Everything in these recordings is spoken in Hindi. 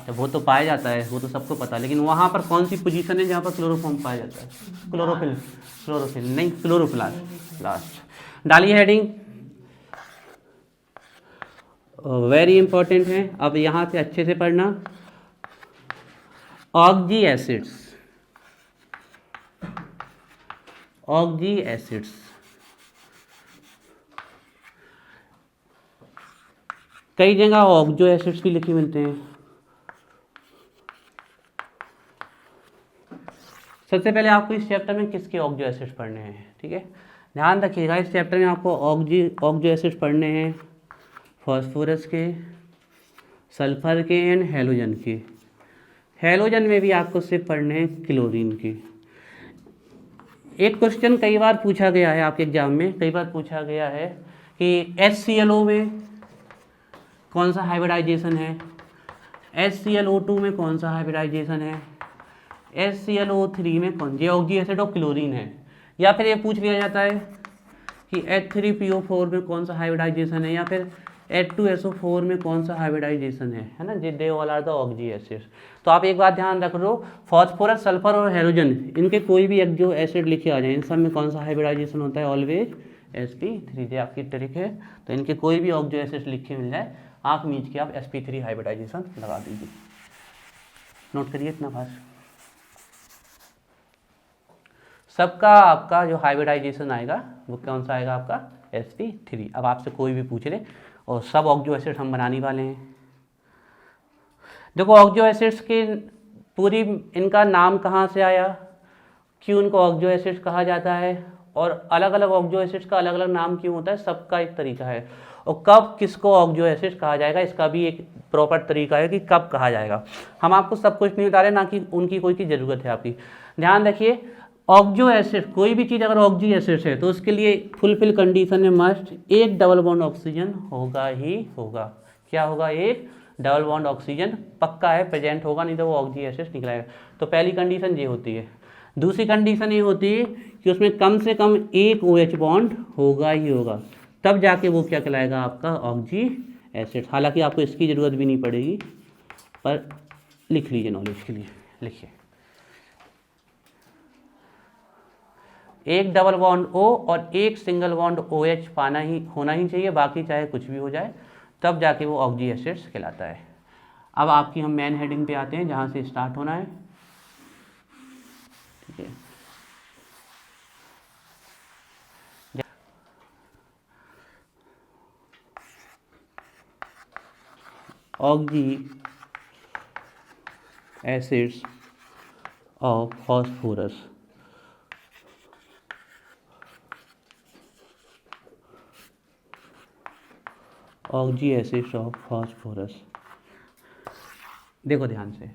लास्ट है, वो तो पाया जाता है, वो तो सबको पता है, लेकिन वहाँ पर कौन सी पोजीशन है जहाँ पर क्लोरोफॉर्म पाया जाता है? क्लोरोफिल नहीं, क्लोरोप्लास्ट लास्ट। डालिए हेडिंग, वेरी इंपॉर्टेंट है। अब यहाँ से अच्छे से पढ़ना, ऑक्जी एसिड्स, ऑक्जी एसिड्स कई जगह ऑक्जो एसिड्स भी लिखे मिलते हैं। सबसे पहले आपको इस चैप्टर में किसके ऑक्जो एसिड्स पढ़ने हैं, ठीक है, ध्यान रखिएगा। इस चैप्टर में आपको ऑक्जो एसिड्स पढ़ने हैं, फॉस्फोरस के, सल्फर के एंड हेलोजन के। हेलोजन में भी आपको सिर्फ पढ़ने हैं क्लोरीन के। एक क्वेश्चन कई बार पूछा गया है आपके एग्जाम में, कई बार पूछा गया है कि HClO में कौन सा हाइब्रिडाइजेशन है, HClO2 में कौन सा हाइब्रिडाइजेशन है, HClO3 में कौन, ये ऑक्जी एसिड और क्लोरीन है। या फिर ये पूछ लिया जाता है कि H3PO4 में कौन सा हाइब्रिडाइजेशन है, या फिर H2SO4 में कौन सा हाइब्रिडाइजेशन है ना, they all are the oxy acids. तो आप एक बात ध्यान रख लो, फॉस्फोरस, सल्फर और हेलोजन, इनके कोई भी एक जो एसिड लिखे आ जाए, इन सब में कौन सा हाइब्रिडाइजेशन होता है? Always sp3। ये आपकी ट्रिक है। तो इनके कोई भी ऑक्जो एसिड लिखे मिल जाए, आँख मीच के आप sp3 हाइब्रिडाइजेशन लगा दीजिए। नोट करिए इतना फास्ट। सबका आपका जो हाइब्रिडाइजेशन आएगा वो कौन सा आएगा? आपका sp3। अब आपसे कोई भी पूछ ले, और सब ऑक्जो एसिड हम बनाने वाले हैं। देखो ऑक्जो एसिड्स के पूरी, इनका नाम कहाँ से आया, क्यों इनको ऑक्जो एसिड्स कहा जाता है, और अलग अलग ऑक्जो एसिड्स का अलग अलग नाम क्यों होता है, सबका एक तरीका है। और कब किसको ऑक्जो एसिड्स कहा जाएगा, इसका भी एक प्रॉपर तरीका है कि कब कहा जाएगा। हम आपको सब कुछ नहीं बता रहे, ना कि उनकी कोई की ज़रूरत है आपकी। ध्यान रखिए, ऑक्जो एसिड, कोई भी चीज़ अगर ऑक्जी एसिड है तो उसके लिए फुलफिल कंडीशन में मस्ट एक डबल बॉन्ड ऑक्सीजन होगा ही होगा। क्या होगा? एक डबल बॉन्ड ऑक्सीजन पक्का है, प्रेजेंट होगा, नहीं तो वो ऑक्जी एसिड निकलेगा। तो पहली कंडीशन ये होती है। दूसरी कंडीशन ये होती है कि उसमें कम से कम एक OH बॉन्ड होगा ही होगा, तब जाके वो क्या कहलाएगा? आपका ऑक्जी एसिड। हालांकि आपको इसकी ज़रूरत भी नहीं पड़ेगी, पर लिख लीजिए नॉलेज के लिए, लिखिए एक डबल बॉन्ड O और एक सिंगल बॉन्ड OH पाना ही होना ही चाहिए, बाकी चाहे कुछ भी हो जाए, तब जाके वो ऑक्जी एसिड्स कहलाता है। अब आपकी हम मेन हेडिंग पे आते हैं, जहाँ से स्टार्ट होना है, ठीक है। Oxy acids of phosphorus. Oxy acids of phosphorus. देखो ध्यान से,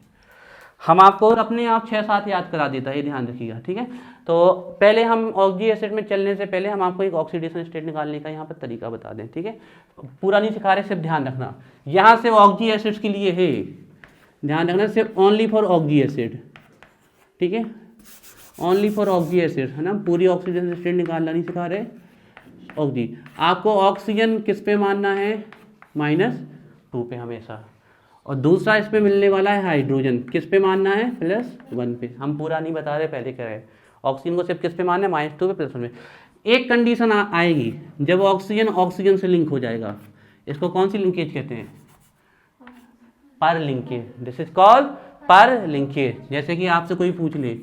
हम आपको अपने आप 6-7 याद करा देता है, ये ध्यान रखिएगा, ठीक है। तो पहले हम ऑक्जी एसिड में चलने से पहले हम आपको एक ऑक्सीडेशन स्टेट निकालने का यहाँ पर तरीका बता दें, ठीक है। पूरा नहीं सिखा रहे, सिर्फ ध्यान रखना। यहाँ से ऑक्जी एसिड्स के लिए है, ध्यान रखना, सिर्फ ओनली फॉर ऑक्जी एसिड, ठीक है, ओनली फॉर ऑक्जी एसिड, है ना। पूरी ऑक्सीडेशन स्टेट निकालना नहीं सिखा रहे। ऑक्जी, आपको ऑक्सीजन किस पे मानना है? -2 पे हमेशा। और दूसरा इसमें मिलने वाला है हाइड्रोजन, किस पे मानना है? +1 पे। हम पूरा नहीं बता रहे, पहले कह रहे ऑक्सीजन को सिर्फ किस पे मानना है? -2 पे, +1 पे। एक कंडीशन आएगी जब ऑक्सीजन ऑक्सीजन से लिंक हो जाएगा, इसको कौन सी लिंकेज कहते हैं? पर लिंकेज। दिस इज कॉल्ड पर लिंकेज। जैसे कि आपसे कोई पूछ ले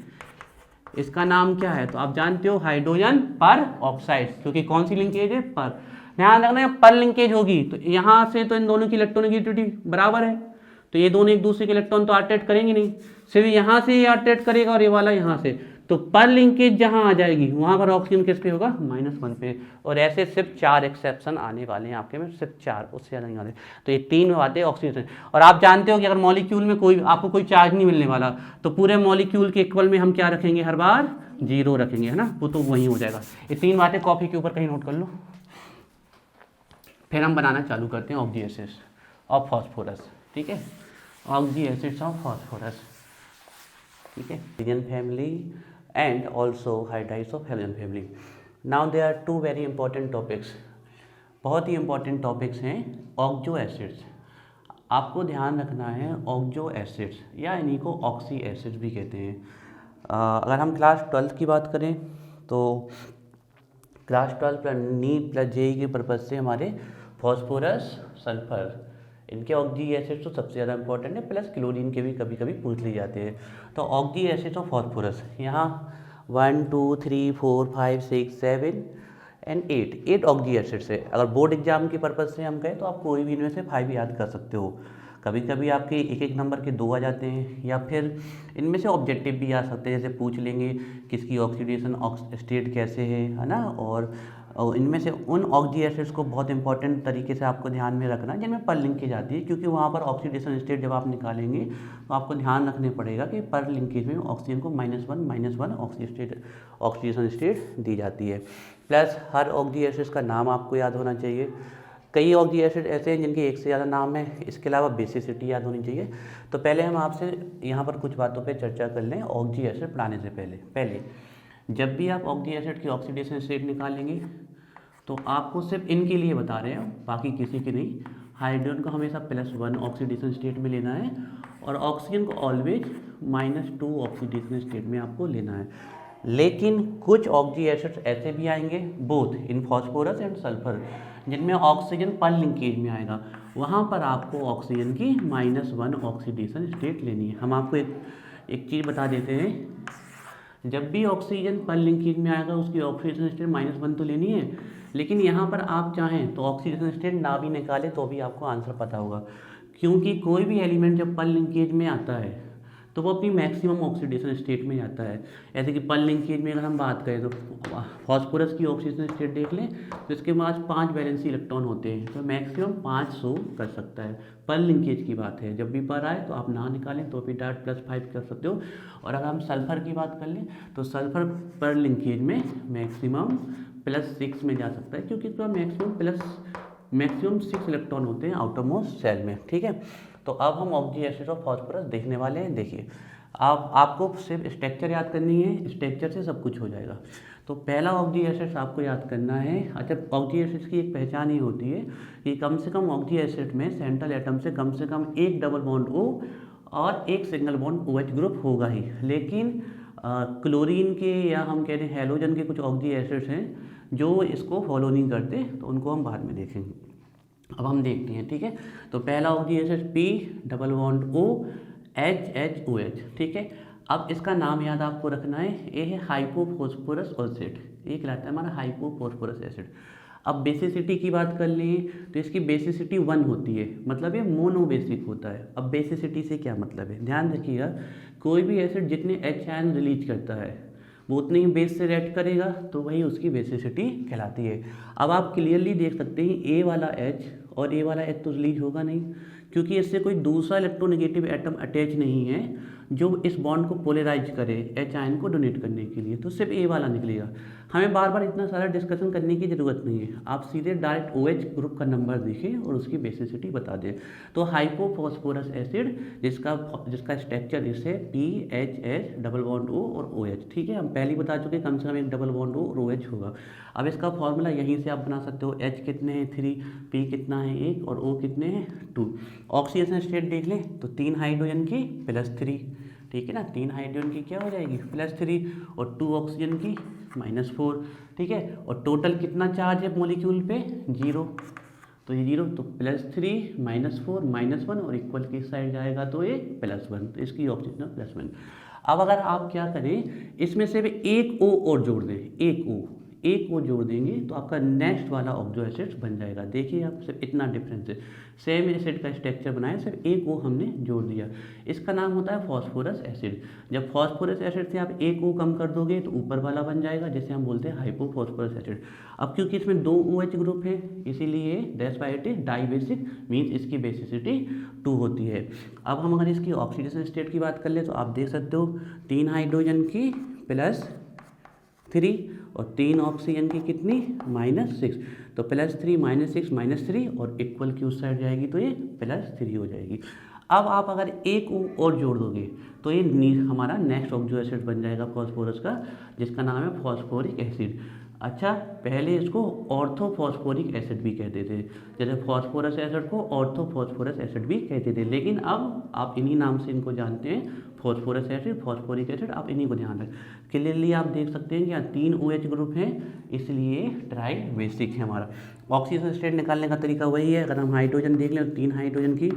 इसका नाम क्या है, तो आप जानते हो हाइड्रोजन पर ऑक्साइड, क्योंकि कौन सी लिंकेज है? पर। ध्यान रखना, पर लिंकेज होगी तो यहाँ से तो इन दोनों की इलेक्ट्रोनेगेटिविटी बराबर है, तो ये दोनों एक दूसरे के इलेक्ट्रॉन तो अट्रैक्ट करेंगे नहीं, सिर्फ यहाँ से ये अट्रैक्ट करेगा और ये वाला यहाँ से। तो पर लिंकेज जहाँ आ जाएगी वहाँ पर ऑक्सीजन किस पे होगा? -1 पे। और ऐसे सिर्फ 4 एक्सेप्शन आने वाले हैं आपके में, सिर्फ 4, उससे ज़्यादा नहीं आने। तो ये 3 बातें ऑक्सीजन। और आप जानते हो कि अगर मॉलिक्यूल में कोई आपको कोई चार्ज नहीं मिलने वाला, तो पूरे मॉलिक्यूल के इक्वल में हम क्या रखेंगे? हर बार 0 रखेंगे, है ना, वो तो वहीं हो जाएगा। ये 3 बातें कॉपी के ऊपर कहीं नोट कर लो। फिर हम बनाना चालू करते हैं ऑक्जी एसिड्स ऑफ फॉस्फोरस, ठीक है, ऑक्जी एसिड्स ऑफ फॉस्फोरस, ठीक है, hydrogen family and also hydrides of halogen family. Now there are 2 very important topics, बहुत ही important topics हैं ऑक्जो एसिड्स। आपको ध्यान रखना है ऑक्सो एसिड्स या इन्हीं को ऑक्सी एसिड्स भी कहते हैं। अगर हम क्लास 12 की बात करें तो class 12 plus NEET plus JEE के पर्पज़ से हमारे फॉस्फोरस, सल्फर, इनके ऑक्सी एसिड्स तो सबसे ज़्यादा इंपॉर्टेंट है, प्लस क्लोरीन के भी कभी कभी पूछ लिए जाते हैं। तो ऑक्सी एसिड्स और फॉस्फोरस यहाँ 1 2 3 4 5 6 7 एंड 8 ऑक्सी एसिड्स है। अगर बोर्ड एग्जाम के पर्पज़ से हम कहें तो आप कोई भी इनमें से 5 याद कर सकते हो। कभी कभी आपके एक एक नंबर के 2 आ जाते हैं, या फिर इनमें से ऑब्जेक्टिव भी आ सकते हैं, जैसे पूछ लेंगे किसकी ऑक्सीडेशन स्टेट कैसे है ना। और इनमें से उन ऑक्सी एसिड्स को बहुत इंपॉर्टेंट तरीके से आपको ध्यान में रखना है जिनमें पर लिंकेज आती है, क्योंकि वहाँ पर ऑक्सीडेशन स्टेट जब आप निकालेंगे तो आपको ध्यान रखने पड़ेगा कि पर लिंकेज में ऑक्सीजन को -1 ऑक्सीडेशन स्टेट दी जाती है। प्लस हर ऑक्सी एसिड्स का नाम आपको याद होना चाहिए। कई ऑक्सी एसिड ऐसे हैं जिनके एक से ज़्यादा नाम है, इसके अलावा बेसिसिटी याद होनी चाहिए। तो पहले हम आपसे यहाँ पर कुछ बातों पे चर्चा कर लें ऑक्सी एसिड पढ़ाने से पहले जब भी आप ऑक्सी एसिड की ऑक्सीडेशन स्टेट निकालेंगे तो आपको सिर्फ इनके लिए बता रहे हैं, बाकी किसी की नहीं। हाइड्रोजन को हमेशा +1 ऑक्सीडेशन स्टेट में लेना है और ऑक्सीजन को ऑलवेज -2 ऑक्सीडेशन स्टेट में आपको लेना है। लेकिन कुछ ऑक्सी एसिड्स ऐसे भी आएंगे both in phosphorus and sulphur जिनमें ऑक्सीजन पर लिंकेज में आएगा, वहाँ पर आपको ऑक्सीजन की -1 ऑक्सीडेशन स्टेट लेनी है। हम आपको एक चीज़ बता देते हैं, जब भी ऑक्सीजन पर लिंकेज में आएगा उसकी ऑक्सीडेशन स्टेट -1 तो लेनी है, लेकिन यहाँ पर आप चाहें तो ऑक्सीडेशन स्टेट ना भी निकालें तो भी आपको आंसर पता होगा, क्योंकि कोई भी एलिमेंट जब पर लिंकेज में आता है तो वो अपनी मैक्सिमम ऑक्सीडेशन स्टेट में जाता है। ऐसे कि पर लिंकेज में अगर हम बात करें तो फॉस्फोरस की ऑक्सीडेशन स्टेट देख लें तो इसके पास 5 वैलेंसी इलेक्ट्रॉन होते हैं, तो मैक्सिमम 500 कर सकता है। पर लिंकेज की बात है, जब भी पर आए तो आप ना निकालें तो भी डायरेक्ट +5 कर सकते हो। और अगर हम सल्फर की बात कर लें तो सल्फर पर लिंकेज में मैक्सिमम +6 में जा सकता है, क्योंकि इसका मैक्सिमम 6 इलेक्ट्रॉन होते हैं आउटर मोस्ट शेल में। ठीक है, तो अब हम ऑक्सी एसिड और फॉस्फोरस देखने वाले हैं। देखिए, आपको सिर्फ स्ट्रक्चर याद करनी है, स्ट्रक्चर से सब कुछ हो जाएगा। तो पहला ऑक्सी एसिड आपको याद करना है। अच्छा, ऑक्सी एसिड्स की एक पहचान ही होती है कि कम से कम ऑक्सी एसिड में सेंट्रल एटम से कम एक डबल बॉन्ड O और एक सिंगल बॉन्ड OH ग्रुप होगा ही। लेकिन क्लोरीन के या हम कहते हैं हैलोजन के कुछ ऑक्सी एसिड्स हैं जो इसको फॉलो नहीं करते, तो उनको हम बाद में देखेंगे। अब हम देखते हैं। ठीक है, तो पहला oxy acid P double bond O HHOH। ठीक है, अब इसका नाम याद आपको रखना है, ये है हाइपोफॉस्फोरस एसिड, ये कहलाता है हमारा हाइपोफॉस्फोरस एसिड। अब बेसिसिटी की बात कर लें तो इसकी बेसिसिटी 1 होती है, मतलब ये मोनोबेसिक होता है। अब बेसिसिटी से क्या मतलब है, ध्यान रखिएगा, कोई भी एसिड जितने H आयन रिलीज करता है वो उतनी ही बेस से रिएक्ट करेगा, तो वही उसकी बेसिसिटी कहलाती है। अब आप क्लियरली देख सकते हैं A वाला H और A वाला H तो रिलीज होगा नहीं, क्योंकि इससे कोई दूसरा इलेक्ट्रोनेगेटिव एटम अटैच नहीं है जो इस बॉन्ड को पोलराइज करे H आयन को डोनेट करने के लिए, तो सिर्फ A वाला निकलेगा। हमें बार बार इतना सारा डिस्कशन करने की ज़रूरत नहीं है, आप सीधे डायरेक्ट OH ग्रुप का नंबर देखें और उसकी बेसिसिटी बता दें। तो हाइपोफॉस्फोरस एसिड जिसका स्ट्रक्चर इसे PHH डबल बॉन्ड O और OH। ठीक है, हम पहले ही बता चुके कम से कम एक डबल बॉन्ड O और OH होगा। अब इसका फॉर्मूला यहीं से आप बना सकते हो, H कितने हैं 3, P कितना है 1 और O कितने हैं 2। ऑक्सीडेशन स्टेट देख लें तो 3 हाइड्रोजन की +3, ठीक है ना, 3 हाइड्रोजन की क्या हो जाएगी +3 और 2 ऑक्सीजन की -4। ठीक है, और टोटल कितना चार्ज है मॉलिक्यूल पे 0, तो ये 0, तो +3 -4 -1 और इक्वल की साइड जाएगा तो ये +1, तो इसकी ऑक्सीजन +1। अब अगर आप क्या करें, इसमें से भी एक O और जोड़ दें, एक O जोड़ देंगे तो आपका नेक्स्ट वाला ऑक्सो एसिड बन जाएगा। देखिए आप, सिर्फ इतना डिफरेंस है, सेम एसिड का स्ट्रक्चर बनाया, सिर्फ एक O हमने जोड़ दिया। इसका नाम होता है फॉस्फोरस एसिड। जब फॉस्फोरस एसिड से आप एक O कम कर दोगे तो ऊपर वाला बन जाएगा, जिसे हम बोलते हैं हाइपोफॉस्फोरस एसिड। अब क्योंकि इसमें 2 OH ग्रुप है इसीलिए that's why it is dibasic, means इसकी बेसिसिटी 2 होती है। अब हम अगर इसकी ऑक्सीडेशन स्टेट की बात कर ले तो आप देख सकते हो 3 हाइड्रोजन की +3 और 3 ऑक्सीजन की कितनी -6, तो +3 -6 -3 और इक्वल की उस साइड जाएगी तो ये +3 हो जाएगी। अब आप अगर एक O और जोड़ दोगे तो ये हमारा नेक्स्ट ऑक्सो एसिड बन जाएगा फॉस्फोरस का, जिसका नाम है फॉस्फोरिक एसिड। अच्छा, पहले इसको ऑर्थोफॉस्फोरिक एसिड भी कहते थे, जैसे फास्फोरस एसिड को ऑर्थोफॉस्फोरस एसिड भी कहते थे, लेकिन अब आप इन्हीं नाम से इनको जानते हैं, फास्फोरस एसिड, फास्फोरिक एसिड, आप इन्हीं को ध्यान रखें। क्लियरली आप देख सकते हैं कि यहाँ 3 OH ग्रुप हैं, इसलिए ट्राई बेसिक है हमारा। ऑक्सीजन स्टेट निकालने का तरीका वही है, अगर हम हाइड्रोजन देख लें तो 3 हाइड्रोजन की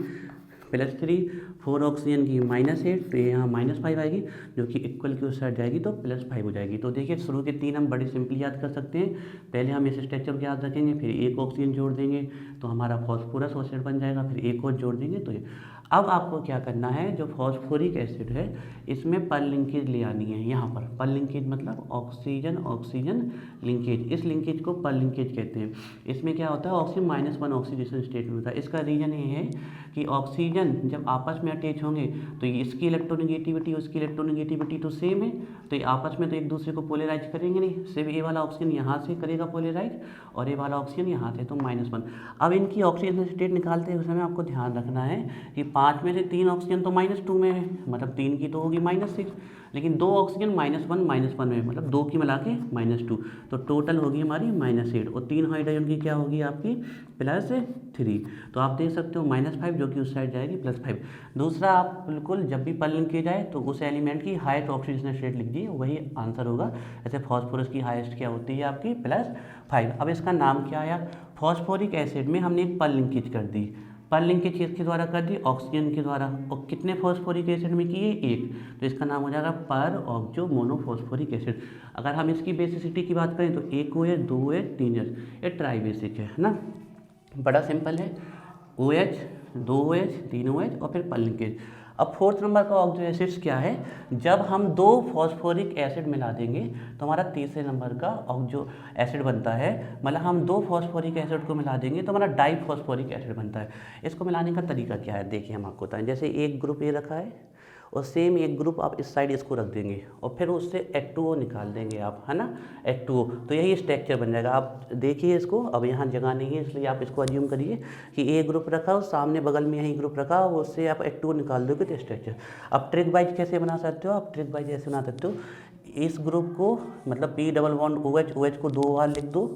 +3, 4 ऑक्सीजन की -8, तो यहाँ -5 आएगी, जो कि इक्वल की उस साइड जाएगी तो +5 हो जाएगी। तो देखिए शुरू के 3 हम बड़ी सिंपली याद कर सकते हैं। पहले हम इस स्ट्रक्चर को याद रखेंगे, फिर 1 ऑक्सीजन जोड़ देंगे तो हमारा फास्फोरस एसिड बन जाएगा, फिर 1 और जोड़ देंगे तो ये। अब आपको क्या करना है, जो फास्फोरिक एसिड है इसमें पर लिंकेज ले आनी है। यहाँ पर पर लिंकेज मतलब ऑक्सीजन ऑक्सीजन लिंकेज, इस लिंकेज को पर लिंकेज कहते हैं। इसमें क्या होता है, ऑक्सीजन -1 ऑक्सीडेशन स्टेट में होता है। इसका रीजन ये है कि ऑक्सीजन जब आपस में अटैच होंगे तो इसकी इलेक्ट्रोनेगेटिविटी उसकी इलेक्ट्रोनेगेटिविटी तो सेम है, तो ये आपस में तो एक दूसरे को पोलराइज करेंगे नहीं, सिर्फ ये वाला ऑक्सीजन यहाँ से करेगा पोलराइज और ये वाला ऑक्सीजन यहाँ से, तो -1। अब इनकी ऑक्सीजन स्टेट निकालते हुए समय आपको ध्यान रखना है कि 5 में से 3 ऑक्सीजन तो -2 में है, मतलब 3 की तो होगी -6, लेकिन 2 ऑक्सीजन -1 में, मतलब 2 की मिला के -2, तो टोटल होगी हमारी -8, और 3 हाइड्रोजन की क्या होगी आपकी +3। तो आप देख सकते हो -5 जो कि उस साइड जाएगी +5। दूसरा, आप बिल्कुल जब भी पर लिंक किया जाए तो उस एलिमेंट की हाईएस्ट ऑक्सीजन स्टेट लिख दीजिए, वही आंसर होगा। जैसे फास्फोरस की हाईएस्ट क्या होती है आपकी +5। अब इसका नाम क्या आया, फास्फोरिक एसिड में हमने एक पर लिंकेज कर दी। पर लिंकेज किसके द्वारा कर दी, ऑक्सीजन के द्वारा, और कितने फास्फोरिक एसिड में किए, 1, तो इसका नाम हो जाएगा पर ऑक्सो मोनोफॉस्फोरिक एसिड। अगर हम इसकी बेसिसिटी की बात करें तो 1 OH 2 OH 3 OH, ये ट्राई बेसिक है ना, बड़ा सिंपल है। OH 2 OH 3 OH और फिर पर लिंकेज। अब 4th नंबर का ऑक्सो एसिड्स क्या है, जब हम 2 फॉस्फोरिक एसिड मिला देंगे तो हमारा तीसरे नंबर का ऑक्सो एसिड बनता है, मतलब हम 2 फॉस्फोरिक एसिड को मिला देंगे तो हमारा डाइफॉस्फोरिक एसिड बनता है। इसको मिलाने का तरीका क्या है, देखिए हम आपको बताएं। जैसे एक ग्रुप ये रखा है और सेम एक ग्रुप आप इस साइड इसको रख देंगे और फिर उससे H2O निकाल देंगे आप, है ना, H2O, तो यही स्ट्रक्चर बन जाएगा। आप देखिए इसको, अब यहाँ जगह नहीं है इसलिए आप इसको अज्यूम करिए कि एक ग्रुप रखा और सामने बगल में यही ग्रुप रखा, उससे आप H2O निकाल दोगे तो स्ट्रक्चर। अब ट्रिक वाइज कैसे बना सकते हो, आप ट्रिक वाइज ऐसे बना सकते हो, इस ग्रुप को मतलब P double bond OH, OH को 2 बार लिख दो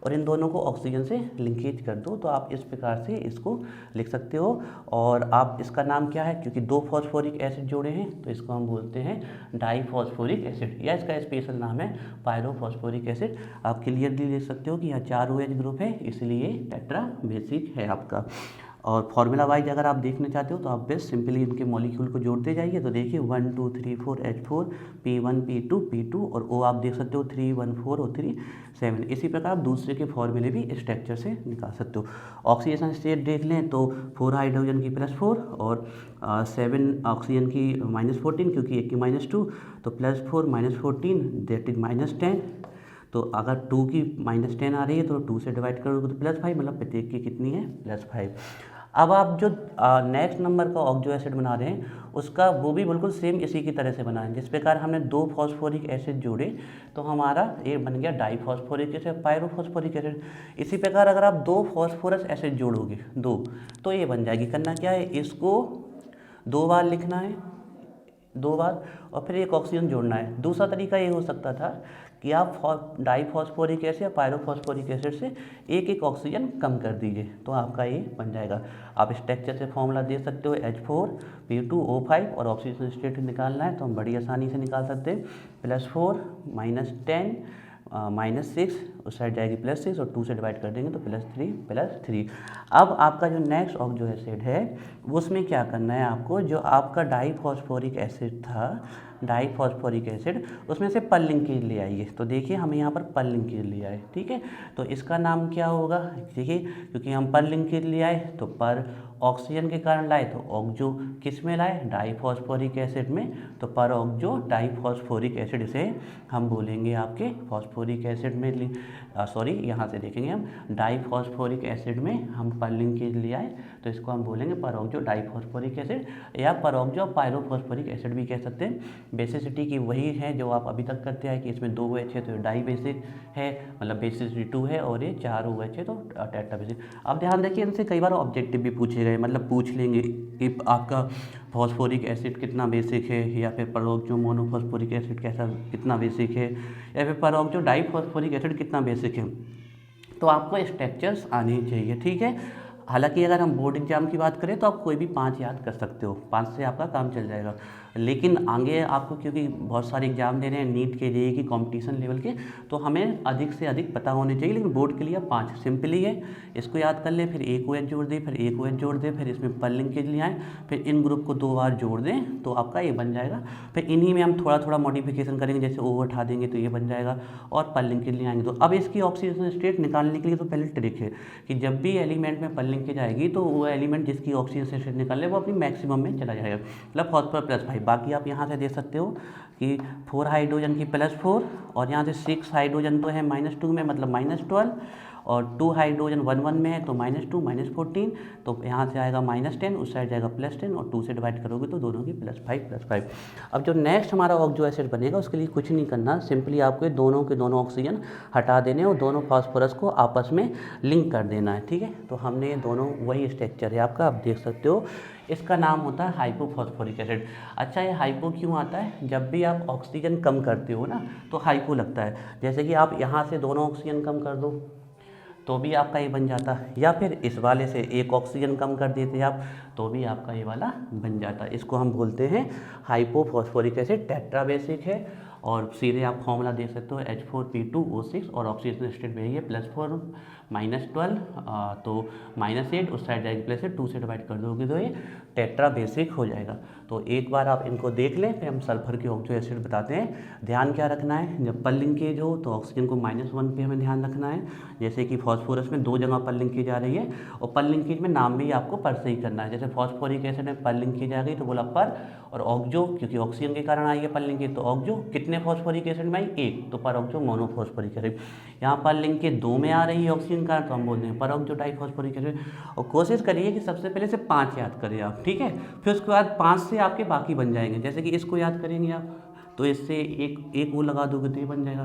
और इन दोनों को ऑक्सीजन से लिंकेज कर दो, तो आप इस प्रकार से इसको लिख सकते हो। और आप इसका नाम क्या है, क्योंकि 2 फॉस्फोरिक एसिड जोड़े हैं तो इसको हम बोलते हैं डाइफॉस्फोरिक एसिड, या इसका स्पेशल नाम है पायरोफॉस्फोरिक एसिड। आप क्लियरली लिख सकते हो कि यहाँ 4 OH ग्रुप है, इसलिए टेट्रा बेसिक है आपका। और फार्मूला वाइज अगर आप देखना चाहते हो तो आप बस सिंपली इनके मॉलिक्यूल को जोड़ते जाइए, तो देखिए 1 2 3 4 H4, P1 P2 P2, और O आप देख सकते हो 3 1 4 और 3 7। इसी प्रकार आप दूसरे के फॉर्मूले भी स्ट्रक्चर से निकाल सकते हो। ऑक्सीजन स्टेट देख लें तो 4 हाइड्रोजन की +4 और 7 ऑक्सीजन की -14, क्योंकि एक की -2, तो +4 -14 दैट इज -10। तो अगर 2 की -10 आ रही है तो 2 से डिवाइड करोगे तो +5, मतलब प्रत्येक की कितनी है +5। अब आप जो नेक्स्ट नंबर का ऑक्सो एसिड बना रहे हैं उसका वो भी बिल्कुल सेम इसी की तरह से बनाएं। जिस प्रकार हमने 2 फॉस्फोरिक एसिड जोड़े तो हमारा ये बन गया डाइफॉस्फोरिक एसिड, पायरोफॉस्फोरिक एसिड। इसी प्रकार अगर आप 2 फॉस्फोरस एसिड जोड़ोगे 2, तो ये बन जाएगी। करना क्या है, इसको 2 बार लिखना है, 2 बार, और फिर एक ऑक्सीजन जोड़ना है। दूसरा तरीका ये हो सकता था कि आप डाइफॉस्फोरिक एसिड या पायरोफॉस्फोरिक एसिड से एक एक ऑक्सीजन कम कर दीजिए, तो आपका ये बन जाएगा। आप स्ट्रक्चर से फॉर्मूला दे सकते हो H4 P2O5, और ऑक्सीजन स्टेट निकालना है तो हम बड़ी आसानी से निकाल सकते हैं। +4 -10 -6, उस साइड जाएगी +6 और 2 से डिवाइड कर देंगे तो +3 अब आपका जो नेक्स्ट ऑक्सो एसिड है उसमें क्या करना है आपको, जो आपका डाइफॉस्फोरिक एसिड था, डाइफॉस्फोरिक एसिड, उसमें से पर लिंकेज ले आइए। तो देखिए हम यहाँ पर पर लिंकेज ले आए, ठीक है, तो इसका नाम क्या होगा, देखिए क्योंकि हम पर लिंकेज ले आए तो पर ऑक्सीजन के कारण लाए, तो ऑक्सो किस में लाए, डाइफॉस्फोरिक एसिड में, तो पर ऑक्सो डाइफॉस्फोरिक एसिड इसे हम बोलेंगे आपके फॉस्फोरिक एसिड में सॉरी यहाँ से देखेंगे हम डाइफॉस्फोरिक एसिड में हम पर लिंकेज ले आए तो इसको हम बोलेंगे पर ऑक्सो डाइफॉस्फोरिक एसिड, या पर ऑक्सो पायरोफॉस्फोरिक एसिड भी कह सकते हैं। बेसिसिटी की वही है जो आप अभी तक करते आए कि इसमें 2 OH है तो डाई बेसिक है, मतलब बेसिसिटी 2 है, और ये 4 OH है तो टेट्रा बेसिक। अब ध्यान रखिए इनसे कई बार ऑब्जेक्टिव भी पूछे गए, मतलब पूछ लेंगे कि आपका फॉस्फोरिक एसिड कितना बेसिक है, या फिर परोक्जो मोनोफॉस्फोरिक एसिड कैसा कितना बेसिक है, या फिर परोक्जो डाईफॉस्फोरिक एसिड कितना बेसिक है। तो आपको स्ट्रक्चर्स आने चाहिए, ठीक है। हालांकि अगर हम बोर्ड एग्जाम की बात करें तो आप कोई भी 5 याद कर सकते हो, 5 से आपका काम चल जाएगा। लेकिन आगे आपको क्योंकि बहुत सारे एग्जाम दे रहे हैं नीट के, जेईई की, कंपटीशन लेवल के, तो हमें अधिक से अधिक पता होने चाहिए। लेकिन बोर्ड के लिए 5 सिंपली है, इसको याद कर ले, फिर एक OH जोड़ दे, फिर एक OH जोड़ दे, फिर इसमें पर लिंकेज ले आए, फिर इन ग्रुप को 2 बार जोड़ दें तो आपका ये बन जाएगा। फिर इन्हीं में हम थोड़ा थोड़ा मॉडिफिकेशन करेंगे, जैसे O हटा देंगे तो ये बन जाएगा, और पर लिंकेज ले आएंगे। तो अब इसकी ऑक्सीजन स्टेट निकालने के लिए तो पहले ट्रिक है कि जब भी एलिमेंट में पर लिंकेज आएगी तो वो एलिमेंट जिसकी ऑक्सीजन स्टेट निकाले वो अपनी मैक्सिमम में चला जाएगा, मतलब फॉस्फोरस +5। बाकी आप यहाँ से देख सकते हो कि 4 हाइड्रोजन की +4, और यहाँ से 6 हाइड्रोजन तो है -2 में, मतलब -12, और 2 हाइड्रोजन 1 में है तो -2 -14, तो यहाँ से आएगा -10, उस साइड जाएगा +10, और 2 से डिवाइड करोगे तो दोनों की +5 +5। अब जो नेक्स्ट हमारा ऑक्सो एसिड बनेगा उसके लिए कुछ नहीं करना, सिंपली आपको दोनों के दोनों ऑक्सीजन हटा देने और दोनों फास्फोरस को आपस में लिंक कर देना है, ठीक है। तो हमने दोनों, वही स्ट्रक्चर है आपका, आप देख सकते हो। इसका नाम होता है हाइपोफॉस्फोरिक एसिड। अच्छा, ये हाइपो क्यों आता है? जब भी आप ऑक्सीजन कम करते हो ना तो हाइपो लगता है। जैसे कि आप यहाँ से दोनों ऑक्सीजन कम कर दो तो भी आपका ये बन जाता, या फिर इस वाले से एक ऑक्सीजन कम कर देते आप तो भी आपका ये वाला बन जाता। इसको हम बोलते हैं हाइपोफॉस्फोरिक एसिड, टेट्रा बेसिक है, और सीधे आप फॉर्मूला देख सकते हो H4P2O6, और ऑक्सीजन स्टेट वही है +4 -12, तो -8, उस साइड जाएगी +8, 2 से डिवाइड कर दोगे तो ये टेट्रा बेसिक हो जाएगा। तो एक बार आप इनको देख लें, फिर हम सल्फर के ऑक्सो एसिड बताते हैं। ध्यान क्या रखना है, जब पर लिंकेज हो तो ऑक्सीजन को -1 पे हमें ध्यान रखना है। जैसे कि फॉस्फोरस में 2 जगह पर लिंकेज आ रही है, और पर लिंकेज में नाम भी आपको पर से ही करना है। जैसे फॉस्फोरिक एसिड में पर लिंकेज आ गई तो बोला पर, और ऑक्सो क्योंकि ऑक्सीजन के कारण आई है पर लिंकेज, तो ऑक्सो कितने फॉस्फोरिक एसिड में आई? 1, तो पर ऑक्सो मोनोफॉस्फोरिक एसिड। यहाँ पर लिंकेज 2 में आ रही है ऑक्सीजन का, तो हम बोलते हैं पर ऑक्सो डाईफॉस्फोरिक एसिड। और कोशिश करिए कि सबसे पहले से 5 याद करें आप, ठीक है। फिर उसके बाद 5 से आपके बाकी बन जाएंगे। जैसे कि इसको याद करेंगे आप तो इससे एक वो लगा दोगे तो ये बन जाएगा,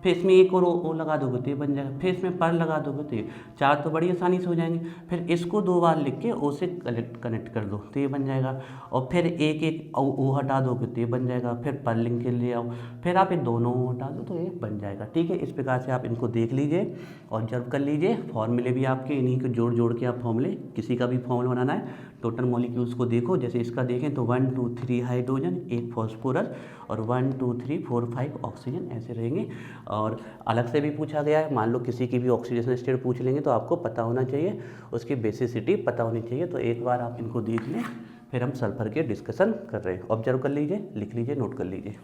फिर इसमें एक और ओ लगा दोगे तो ये बन जाएगा, फिर इसमें पर लगा दोगे तो ये 4 तो बड़ी आसानी से हो जाएंगे। फिर इसको 2 बार लिख के ओ से कनेक्ट कर दो तो ये बन जाएगा, और फिर एक ओ हटा दोगे तो ये बन जाएगा, फिर पर लिंक के ले आओ, फिर आप ये दोनों हटा दो तो ये बन जाएगा, ठीक है। इस प्रकार से आप इनको देख लीजिए और ऑब्जर्व कर लीजिए। फॉर्मूले भी आपके इन्हीं को जोड़ जोड़ के आप फॉर्मूले, किसी का भी फॉर्मूला बनाना है टोटल मॉलिक्यूल्स को देखो। जैसे इसका देखें तो 1 2 3 हाइड्रोजन, 1 फॉस्फोरस, और 1 2 3 4 5 ऑक्सीजन, ऐसे रहेंगे। और अलग से भी पूछा गया है, मान लो किसी की भी ऑक्सीजन स्टेट पूछ लेंगे तो आपको पता होना चाहिए, उसकी बेसिसिटी पता होनी चाहिए। तो एक बार आप इनको देख लें, फिर हम सल्फर के डिस्कशन कर रहे हैं। ऑब्जर्व कर लीजिए, लिख लीजिए, नोट कर लीजिए।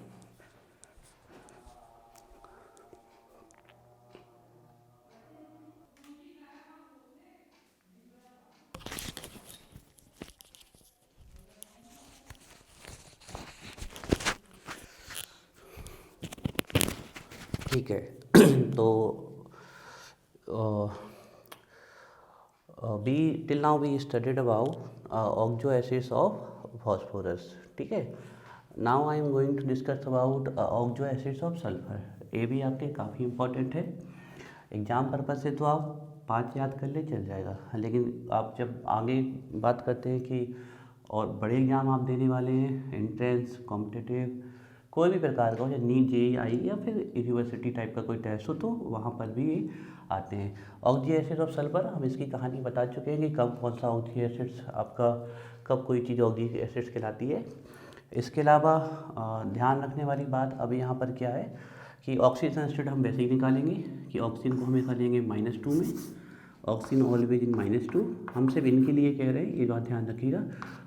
ठीक है। तो we till now we studied about oxo acids of phosphorus, ठीक है। Now I am going to discuss about oxo acids of sulphur. ये भी आपके काफ़ी इंपॉर्टेंट है, एग्जाम पर्पज से तो आप 5 याद कर ले चल जाएगा, लेकिन आप जब आगे बात करते हैं कि और बड़े एग्जाम आप देने वाले हैं, एंट्रेंस, कॉम्पिटिटिव, कोई भी प्रकार का हो, चाहे नीट, जेईई, आई या फिर यूनिवर्सिटी टाइप का कोई टेस्ट हो, तो वहाँ पर भी ये आते हैं। ऑक्सो एसिड ऑफ सल्फर, हम इसकी कहानी बता चुके हैं कि कब कौन सा ऑक्सो एसिड्स आपका, कब कोई चीज़ ऑक्सो एसिड्स कहलाती है। इसके अलावा ध्यान रखने वाली बात अभी यहाँ पर क्या है कि ऑक्सीजन स्टेट हम वैसे ही निकालेंगे कि ऑक्सीजन को हमेशा लेंगे -2 में, ऑक्सीजन ऑलवेज इन -2। हम सिर्फ इनके लिए कह रहे हैं, ये बात ध्यान रखिएगा।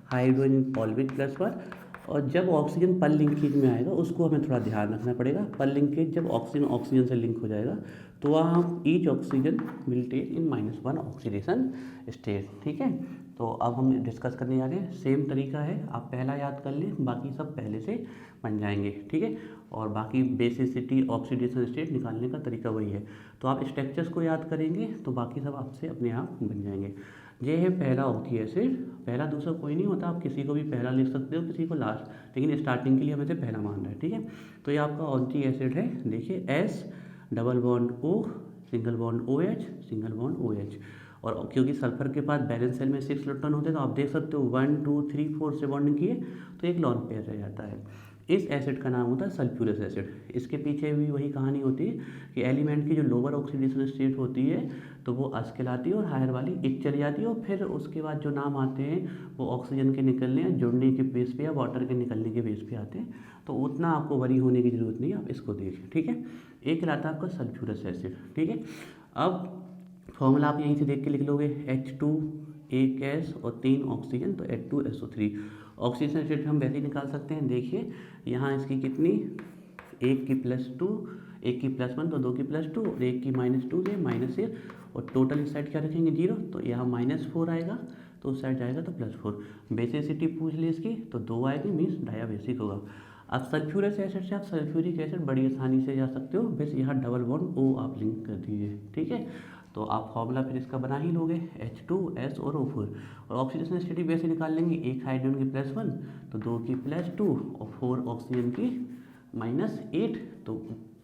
हाइड्रोजन ऑलवेज +1, और जब ऑक्सीजन पर लिंकेज में आएगा उसको हमें थोड़ा ध्यान रखना पड़ेगा। पर लिंकेज जब ऑक्सीजन से लिंक हो जाएगा तो वहाँ हम each oxygen will take in -1 oxidation state, ठीक है। तो अब हम डिस्कस करने जा रहे हैं, सेम तरीका है, आप पहला याद कर लें, बाकी सब पहले से बन जाएंगे, ठीक है। और बाकी बेसिसिटी, ऑक्सीडेशन स्टेट निकालने का तरीका वही है। तो आप स्ट्रक्चर्स को याद करेंगे तो बाकी सब आपसे अपने आप बन जाएंगे। ये है पहला ऑक्सी एसिड, पहला दूसरा कोई नहीं होता, आप किसी को भी पहला लिख सकते हो, किसी को लास्ट, लेकिन स्टार्टिंग के लिए हमें से पहला मान रहा है, ठीक है। तो ये आपका ऑक्सी एसिड है, देखिए S double bond O single bond O H single bond O H. और क्योंकि सल्फर के पास बैलेंस सेल में 6 इलेक्ट्रॉन होते हैं, तो आप देख सकते हो 1 2 3 4 से बॉन्डिंग किए तो एक लॉन पेयर रह जाता है। इस एसिड का नाम होता है सल्फ्यूरस एसिड। इसके पीछे भी वही कहानी होती है कि एलिमेंट की जो लोअर ऑक्सीडेशन स्टेट होती है तो वो अस कहलाती है और हायर वाली इक चली जाती है, और फिर उसके बाद जो नाम आते हैं वो ऑक्सीजन के निकलने या जुड़ने के बेस पे या वाटर के निकलने के बेस पे आते हैं। तो उतना आपको वरी होने की ज़रूरत नहीं है, आप इसको देखें, ठीक है। एक रहता है आपका सल्फ्यूरस एसिड, ठीक है। अब फॉर्मूला आप यहीं से देख के लिख लोगे, H2 एक एस और 3 ऑक्सीजन, तो H2SO3। ऑक्सीजन स्टेट हम वैसे ही निकाल सकते हैं, देखिए यहाँ इसकी कितनी, एक की +2 एक की +1 तो 2 की +2 और एक की -2 से -1, और टोटल इस साइड क्या रखेंगे 0, तो यहाँ -4 आएगा तो उस साइड जाएगा तो +4। बेसिसिटी पूछ ली इसकी तो 2 आएगी, मीन्स डायाबेसिक होगा। अब सल्फ्यूरस एसिड से आप सल्फ्यूरिक एसिड बड़ी आसानी से जा सकते हो, बस यहाँ डबल बॉन्ड O आप लिंक कर दीजिए, ठीक है। तो आप फॉर्मूला फिर इसका बना ही लोगे, H2S और O4। और ऑक्सीडेशन स्टेट वैसे निकाल लेंगे, एक हाइड्रोजन की +1 तो 2 की +2 और 4 ऑक्सीजन की -8, तो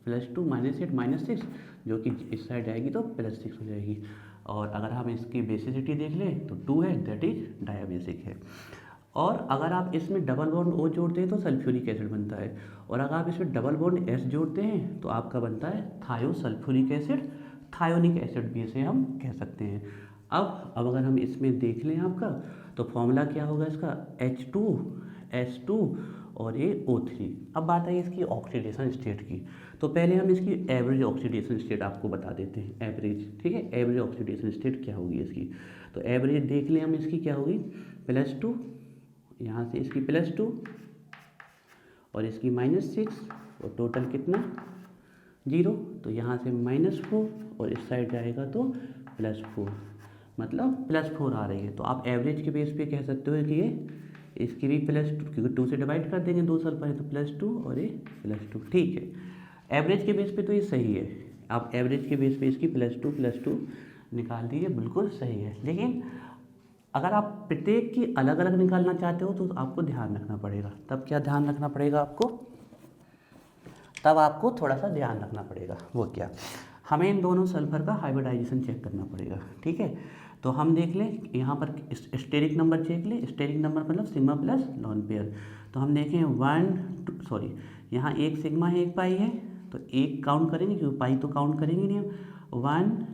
+2 -8 -6, जो कि इस साइड जाएगी तो +6 हो जाएगी। और अगर हम इसकी बेसिसिटी देख लें तो 2 है, दैट इज डायाबेसिक है। और अगर आप इसमें डबल बॉन्ड O जोड़ते हैं तो सल्फ्यूरिक एसिड बनता है, और अगर आप इसमें डबल बॉन्ड S जोड़ते हैं तो आपका बनता है थायोसल्फ्यूरिक एसिड, थायोनिक एसिड भी इसे हम कह सकते हैं। अब अगर हम इसमें देख लें आपका, तो फॉर्मूला क्या होगा इसका, H2S2 और ये O3। अब बात आई इसकी ऑक्सीडेशन स्टेट की, तो पहले हम इसकी एवरेज ऑक्सीडेशन स्टेट आपको बता देते हैं, एवरेज, ठीक है। एवरेज ऑक्सीडेशन स्टेट क्या होगी इसकी, तो एवरेज देख लें हम इसकी क्या होगी, +2, यहाँ से इसकी +2 और इसकी -6 और टोटल कितना 0, तो यहाँ से -4 और इस साइड जाएगा तो +4, मतलब +4 आ रही है। तो आप एवरेज के बेस पे कह सकते हो कि ये इसकी भी +2, क्योंकि 2 से डिवाइड कर देंगे, 2 सल्फर है तो +2 और ये +2, ठीक है। एवरेज के बेस पे तो ये सही है, आप एवरेज के बेस पे इसकी +2 निकाल दीजिए, बिल्कुल सही है। लेकिन अगर आप प्रत्येक की अलग अलग निकालना चाहते हो तो आपको ध्यान रखना पड़ेगा। तब क्या ध्यान रखना पड़ेगा आपको, तब आपको थोड़ा सा ध्यान रखना पड़ेगा, वो क्या, हमें इन दोनों सल्फर का हाइब्रिडाइजेशन चेक करना पड़ेगा, ठीक है। तो हम देख लें यहाँ पर स्टेरिक नंबर चेक लें, स्टेरिक नंबर मतलब सिग्मा प्लस लॉन पेयर। तो हम देखें 1 2 सॉरी यहाँ एक सिग्मा है एक पाई है, तो एक काउंट करेंगे क्योंकि पाई तो काउंट करेंगे नहीं हम, 1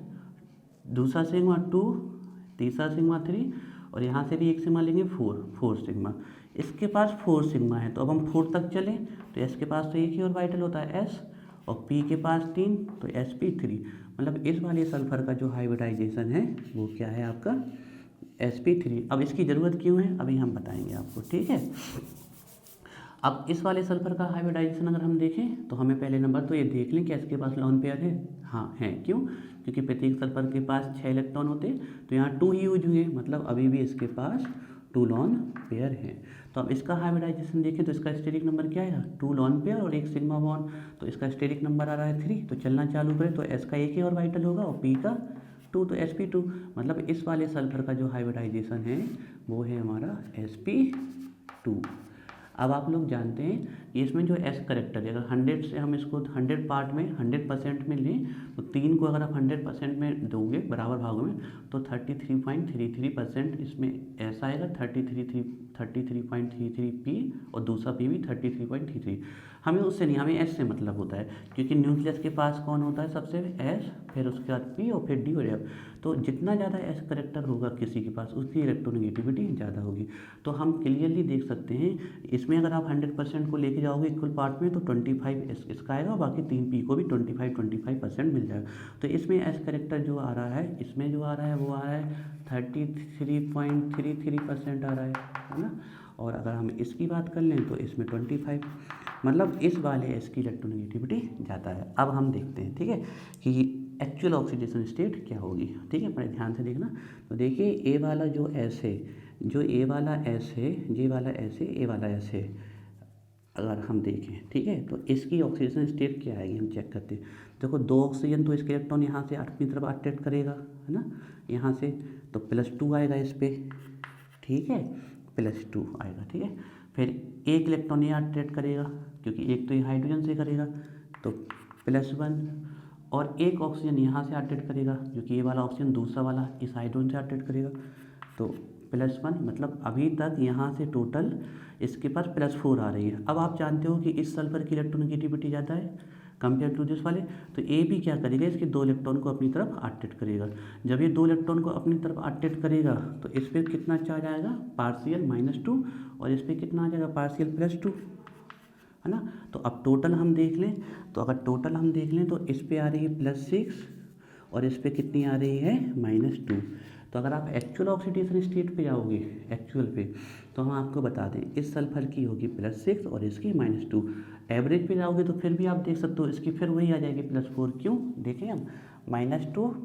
दूसरा सिग्मा 2 तीसरा सिग्मा 3 और यहाँ से भी एक सिग्मा लेंगे 4 सिग्मा। इसके पास 4 सिग्मा है, तो अब हम 4 तक चलें तो एस के पास तो एक ही ऑर्बिटल होता है एस, और पी के पास 3 तो sp3, मतलब इस वाले सल्फर का जो हाइब्रिडाइजेशन है वो क्या है आपका sp3। अब इसकी ज़रूरत क्यों है अभी हम बताएंगे आपको, ठीक है। अब इस वाले सल्फर का हाइब्रिडाइजेशन अगर हम देखें तो हमें पहले नंबर तो ये देख लें कि इसके पास लॉन पेयर है, हाँ है, क्यों, क्योंकि प्रत्येक सल्फर के पास 6 इलेक्ट्रॉन होते हैं, तो यहाँ 2 ही यूज हुए, मतलब अभी भी इसके पास 2 लॉन पेयर है। तो अब इसका हाइब्रिडाइजेशन देखें तो इसका स्टेरिक नंबर क्या आएगा, 2 लॉन पेयर और एक सिग्मा बॉन्ड, तो इसका स्टेरिक नंबर आ रहा है 3, तो चलना चालू करें तो एस का एक ही ऑर्बिटल होगा और पी का 2, तो sp2, मतलब इस वाले सल्फर का जो हाइब्रिडाइजेशन है वो है हमारा sp2। अब आप लोग जानते हैं कि इसमें जो S करेक्टर है, अगर 100 से हम इसको 100 पार्ट में 100% में लें तो 3 को अगर आप 100% में दोगे बराबर भागों में तो 33.33% इसमें S आएगा, 33.33 P और दूसरा P भी 33.33। हमें उससे नहीं, हमें S से मतलब होता है, क्योंकि न्यूक्लियस के पास कौन होता है सबसे, S, फिर उसके बाद P और फिर D और F। तो जितना ज़्यादा S करेक्टर होगा किसी के पास उसकी इलेक्ट्रोनेगेटिविटी ज़्यादा होगी। तो हम क्लियरली देख सकते हैं इसमें अगर आप 100% को लेके जाओगे इक्वल पार्ट में तो 25 इसका आएगा और बाकी 3 P को भी 25% मिल जाएगा। तो इसमें S करेक्टर जो आ रहा है, इसमें जो आ रहा है वो आ रहा है 33.33% आ रहा है ना। और अगर हम इसकी बात कर लें तो इसमें 25, मतलब इस वाले S की इलेक्ट्रोनेगेटिविटी ज़्यादा है। अब हम देखते हैं, ठीक है, कि एक्चुअल ऑक्सीडेशन स्टेट क्या होगी, ठीक है, बड़े ध्यान से देखना। तो देखिए ए वाला जो S है, जो ए वाला S है, ये वाला S है, ए वाला S है, अगर हम देखें, ठीक है, तो इसकी ऑक्सीडेशन स्टेट क्या आएगी हम चेक करते हैं। देखो 2 ऑक्सीजन तो इसके इलेक्ट्रॉन यहाँ से 8वीं तरफ अट्रैक्ट करेगा, है ना, यहाँ से, तो +2 आएगा इस पर, ठीक है, +2 आएगा, ठीक है। फिर एक इलेक्ट्रॉन ये अट्रैक्ट करेगा क्योंकि एक तो ये हाइड्रोजन से करेगा, तो +1, और एक ऑक्सीजन यहाँ से अट्रैक्ट करेगा क्योंकि ये वाला ऑक्सीजन दूसरा वाला इस हाइड्रोजन से अट्रैक्ट करेगा, तो +1, मतलब अभी तक यहाँ से टोटल इसके पास +4 आ रही है। अब आप जानते हो कि इस सल्फर की इलेक्ट्रोनेगेटिविटी ज़्यादा है कंपेयर टू दिस वाले, तो ए भी क्या करेगा, इसके 2 इलेक्ट्रॉन को अपनी तरफ अट्रैक्ट करेगा। जब ये 2 इलेक्ट्रॉन को अपनी तरफ अट्रैक्ट करेगा तो इस पर कितना चार्ज आएगा, पार्शियल -2, और इस पर कितना आ जाएगा, पार्शियल +2, है ना। तो अब टोटल हम देख लें, तो अगर टोटल हम देख लें तो इस पर आ रही है +6 और इस पर कितनी आ रही है, -2। तो अगर आप एक्चुअल ऑक्सीडेशन स्टेट पे जाओगे, एक्चुअल पे, तो हम आपको बता दें इस सल्फर की होगी +6 और इसकी -2। एवरेज पे जाओगे तो फिर भी आप देख सकते हो इसकी फिर वही आ जाएगी +4। क्यों, देखें हम, -2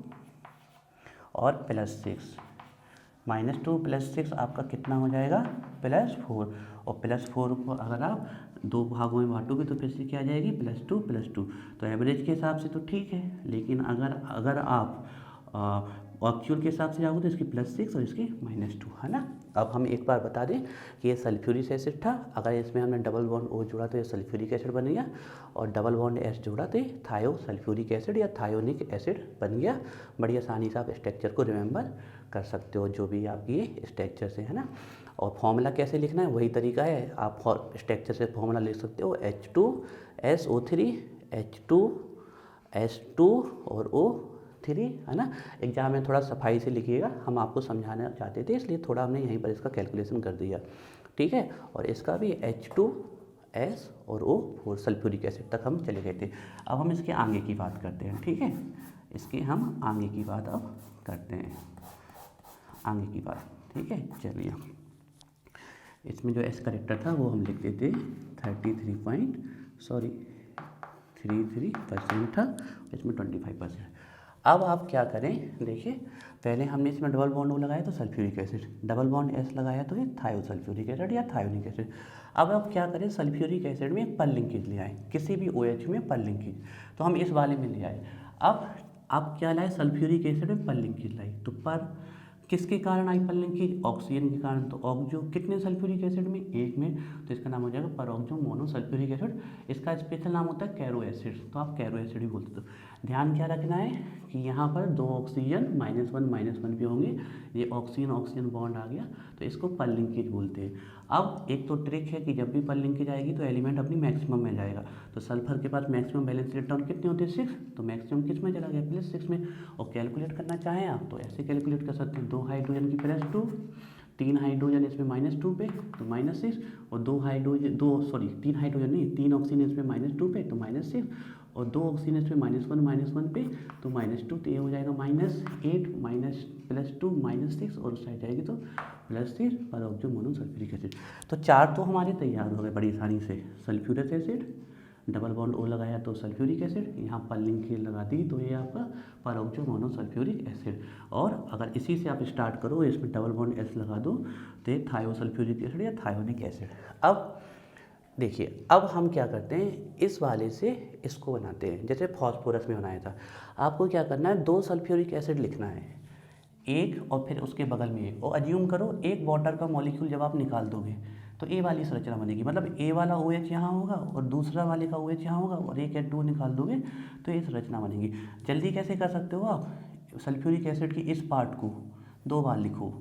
और +6, -2 + 6 आपका कितना हो जाएगा, +4, और +4 को अगर आप 2 भागों में बांटोगे तो फिर से क्या आ जाएगी, +2 +2। तो एवरेज के हिसाब से तो ठीक है, लेकिन अगर आप एक्चुअल के हिसाब से जाओगे तो इसकी +6 और इसकी -2, है ना। अब हम एक बार बता दें कि ये सल्फ्यूरिक एसिड था, अगर इसमें हमने डबल बॉन्ड O जोड़ा तो ये सल्फ्यूरिक एसिड बन गया, और डबल बॉन्ड S जोड़ा तो ये थायो सल्फ्यूरिक एसिड या थायोनिक एसिड बन गया। बड़ी आसानी से आप स्ट्रक्चर को रिमेंबर कर सकते हो, जो भी आपकी ये स्ट्रक्चर से, है ना। और फॉर्मूला कैसे लिखना है, वही तरीका है, आप स्ट्रक्चर से फॉर्मूला लिख सकते हो, H2SO3 H2S2 और O3, है ना। एग्जाम में थोड़ा सफाई से लिखिएगा, हम आपको समझाना चाहते थे इसलिए थोड़ा हमने यहीं पर इसका कैलकुलेशन कर दिया, ठीक है। और इसका भी H2S और O4 सल्फ्यूरिक एसिड तक हम चले गए थे। अब हम इसके आगे की बात करते हैं, ठीक है, इसके हम आगे की बात अब करते हैं, आगे की बात, ठीक है। चलिए, इसमें जो एस करेक्टर था वो हम लिखते थे 33% था, इसमें 25%। अब आप क्या करें, देखिए, पहले हमने इसमें डबल बॉन्ड O लगाया तो sulphuric acid, double bond S लगाया तो ये थायो सल्फ्यूरिक एसिड या थायोनिक एसिड। अब आप क्या करें, सल्फ्यूरिक एसिड में एक पर लिंकेज ले आए, किसी भी OH में पर लिंकेज, तो हम इस वाले में ले आए। अब आप क्या लाए, सल्फ्यूरिक एसिड में पर लिंकेज लाई, तो पर किसके कारण आई पर लिंकेज, ऑक्सीजन के कारण, तो ऑक्जो कितने सल्फ्यूरिक एसिड में, एक में, तो इसका नाम हो जाएगा पर ऑक्जो मोनो सल्फ्यूरिक एसिड। इसका स्पेशल नाम होता है कैरो एसिड, तो आप कैरो एसिड भी बोलते हो। ध्यान क्या रखना है कि यहाँ पर 2 ऑक्सीजन -1 भी होंगे, ये ऑक्सीजन ऑक्सीजन बॉन्ड आ गया तो इसको पर लिंकेज बोलते हैं। अब एक तो ट्रिक है कि जब भी पर लिंकेज आएगी तो एलिमेंट अपनी मैक्सिमम में जाएगा, तो सल्फर के पास मैक्सिमम बैलेंस इलेक्ट्रॉन कितने होते हैं, 6, तो मैक्सिमम किस में चला गया, +6 में। और कैलकुलेट करना चाहें आप तो ऐसे कैलकुलेट कर सकते हैं, 2 हाइड्रोजन की +2, 3 हाइड्रोजन इसमें -2 पे तो -6, और 3 हाइड्रोजन नहीं, 3 ऑक्सीजन इसमें -2 पे तो -6, और 2 ऑक्सीजन इसमें -1 पे तो -2, तो ये हो जाएगा -8 +2 -6, और उस साइड जाएगी तो +6 पर ऑक्जो मोनो सल्फ्यूरिक एसिड। तो 4 तो हमारे तैयार हो गए बड़ी आसानी से, sulphuric acid, double bond O लगाया तो सल्फ्यूरिक एसिड, यहाँ पर लिंकेज लगा दी तो ये आपका पर ऑक्जो मोनो सल्फ्यूरिक एसिड। और अगर इसी से आप स्टार्ट करो, इसमें डबल बॉन्ड S लगा दो तो ये थायो सल्फ्यूरिक एसिड या थायोनिक एसिड। अब देखिए, अब हम क्या करते हैं, इस वाले से इसको बनाते हैं, जैसे फॉस्फोरस में बनाया था। आपको क्या करना है, 2 सल्फ्यूरिक एसिड लिखना है, एक और फिर उसके बगल में एक, और अज्यूम करो एक वाटर का मॉलिक्यूल जब आप निकाल दोगे तो ए वाली संरचना बनेगी, मतलब ए वाला OH यहाँ होगा और दूसरा वाले का OH यहाँ होगा, और एक H2O निकाल दोगे तो ये संरचना बनेगी। जल्दी कैसे कर सकते हो आप, सल्फ्यूरिक एसिड की इस पार्ट को 2 बार लिखो,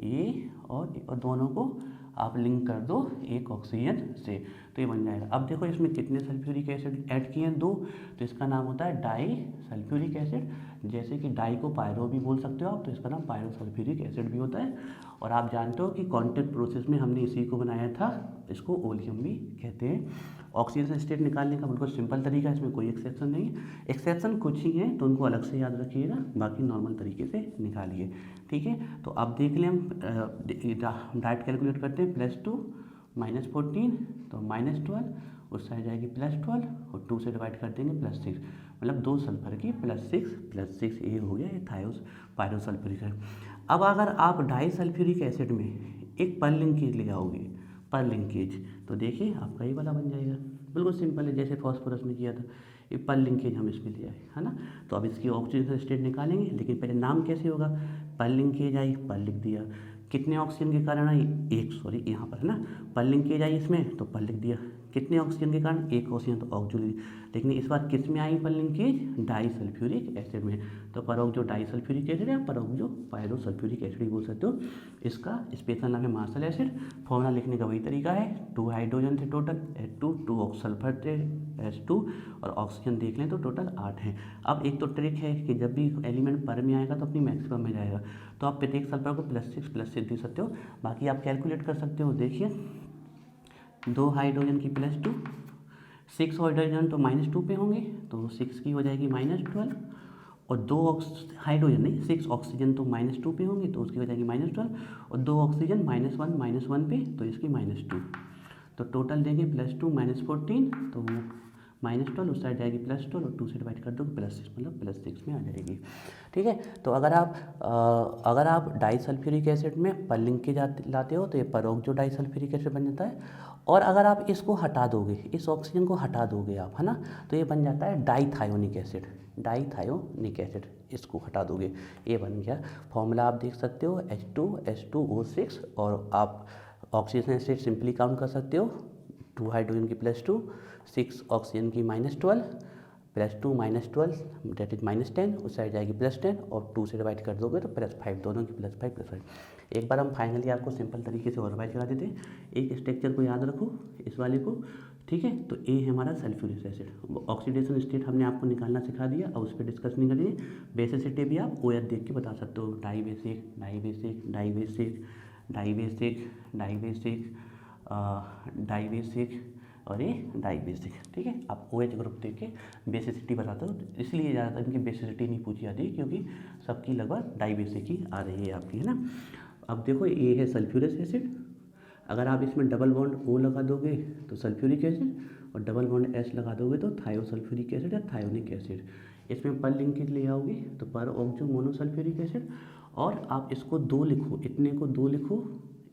ए और दोनों को आप लिंक कर दो एक ऑक्सीजन से, तो ये बन जाएगा। अब देखो इसमें कितने सल्फ्यूरिक एसिड ऐड किए हैं, 2, तो इसका नाम होता है डाई सल्फ्यूरिक एसिड। जैसे कि डाई को पायरो भी बोल सकते हो आप, तो इसका नाम पायरो सल्फ्यूरिक एसिड भी होता है। और आप जानते हो कि कॉन्टैक्ट प्रोसेस में हमने इसी को बनाया था, इसको ओलियम भी कहते हैं। ऑक्सीजन स्टेट निकालने का बिल्कुल सिंपल तरीका है, इसमें कोई एक्सेप्शन नहीं है, एक्सेप्शन कुछ ही है तो उनको अलग से याद रखिएगा, बाकी नॉर्मल तरीके से निकालिए, ठीक है। तो अब देख लें, हम डायरेक्ट कैलकुलेट करते हैं, +2 -14 तो -12, उस साइड जाएगी +12 और 2 से डिवाइड कर देंगे +6, मतलब 2 सल्फर की +6 ये हो गया, ये थायोस पायरो सल्फ्यूरिक है। अब अगर आप डाई सल्फ्यूरिक एसिड में एक पर लिंकेज ले आओगे, पर लिंकेज, तो देखिए आपका ये वाला बन जाएगा, बिल्कुल सिंपल है, जैसे फॉस्फोरस में किया था, ये पर लिंकेज हम इसमें ले आए, है ना। तो अब इसकी ऑक्सीजन स्टेट निकालेंगे, लेकिन पहले नाम कैसे होगा, पर लिंकेज आई, पर लिख दिया। कितने ऑक्सीजन के कारण आई, एक, सॉरी यहाँ पर है ना, पर लिंकेज आई इसमें तो पर लिख दिया। कितने ऑक्सीजन के कारण, एक ऑक्सीजन तो ऑक्जुलरी। लेकिन इस बार किस में आई पर लिंकेज, डाइसल्फ्यूरिक एसिड में। तो परोक्सो डाइसल्फ्यूरिक एसिड या परोक्सो पायरोसल्फ्यूरिक एसिड ही बोल सकते हो। इसका स्पेशल नाम है मार्शल एसिड। फॉर्मूला लिखने का वही तरीका है, 2 हाइड्रोजन थे टोटल, H2, 2 सल्फर थे H2 और ऑक्सीजन देख लें तो टोटल 8 हैं। अब एक तो ट्रिक है कि जब भी एलिमेंट पर में आएगा तो अपनी मैक्सिमम में जाएगा, तो आप प्रत्येक सल्फर को +6 दे सकते हो। बाकी आप कैलकुलेट कर सकते हो। देखिए 2 हाइड्रोजन की +2, 6 हाइड्रोजन तो -2 पे होंगे तो 6 की हो जाएगी -12, और 2 हाइड्रोजन नहीं 6 ऑक्सीजन तो -2 पे होंगे तो उसकी हो जाएगी -12, और 2 ऑक्सीजन -1 पे तो इसकी -2। तो टोटल देंगे +2 -14 तो -12, उस साइड जाएगी +12 और 2 से डिवाइड कर दो +6, मतलब +6 में आ जाएगी। ठीक है, तो अगर आप डाइसल्फ्यूरिक एसिड में पर लिंकेज लाते हो तो ये परोक्सो डाइसल्फ्यूरिक एसिड बन जाता है। और अगर आप इसको हटा दोगे, इस ऑक्सीजन को हटा दोगे आप, है ना, तो ये बन जाता है डाइथायोनिक एसिड। डाइथायोनिक एसिड इसको हटा दोगे, ये बन गया। फॉर्मूला आप देख सकते हो H2SO6, और आप ऑक्सीजन स्टेट सिंपली काउंट कर सकते हो, 2 हाइड्रोजन की +2, 6 ऑक्सीजन की -12, +2 -12 डेट इज -10, उस साइड जाएगी +10 और 2 से डिवाइड कर दोगे तो +5, दोनों की +5 +5। एक बार हम फाइनली आपको सिंपल तरीके से और रिवाइज करा देते हैं। एक स्ट्रक्चर को याद रखो, इस वाले को, ठीक है। तो ए है हमारा सल्फ्यूरिक एसिड, ऑक्सीडेशन स्टेट हमने आपको निकालना सिखा दिया, अब उस पर डिस्कस नहीं करेंगे। बेसिसिटी भी आप OH देख के बता सकते हो, dibasic dibasic dibasic dibasic dibasic dibasic और ये डाइबेसिक। ठीक है, आप OH ग्रुप देख के बेसिसिटी बताते हो, इसलिए ज़्यादातर इनकी बेसिसिटी नहीं पूछी जाती क्योंकि सबकी लगभग डाइबेसिक ही आ रही है आपकी, है ना। अब देखो ये है सल्फ्यूरिक एसिड, अगर आप इसमें डबल बॉन्ड O लगा दोगे तो सल्फ्यूरिक एसिड, और डबल बॉन्ड H लगा दोगे तो थायोसल्फ्यूरिक एसिड या थायोनिक एसिड। इसमें पर लिंकेज ले आओगे तो पर ऑक्सो मोनोसल्फ्यूरिक एसिड, और आप इसको 2 लिखो, इतने को 2 लिखो,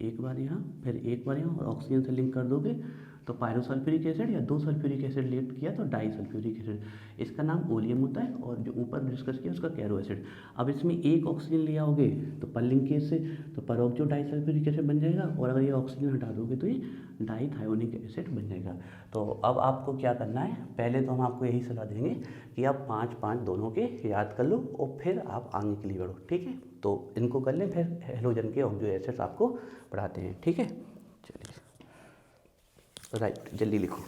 एक बार यहाँ फिर एक बार यहाँ, और ऑक्सीजन से लिंक कर दोगे तो पायरोसल्फ्यूरिक एसिड, या 2 सल्फ्यूरिक एसिड लिंक किया तो डाइसल्फ्यूरिक एसिड। इसका नाम ओलियम होता है, और जो ऊपर डिस्कस किया उसका कैरो एसिड। अब इसमें एक ऑक्सीजन ले आओगे तो पर लिंकेज से तो परोक्सो डाइसल्फ्यूरिक एसिड बन जाएगा, और अगर ये ऑक्सीजन हटा दोगे तो ये डाइथायोनिक एसिड बन जाएगा। तो अब आपको क्या करना है, पहले तो हम आपको यही सलाह देंगे कि आप 5 दोनों के याद कर लो और फिर आप आगे के लिए बढ़ो। ठीक है, तो इनको कर लें, फिर हेलोजन के ऑक्सो एसिड्स आपको पढ़ाते हैं। ठीक है, चलिए राइट, जल्दी लिखो।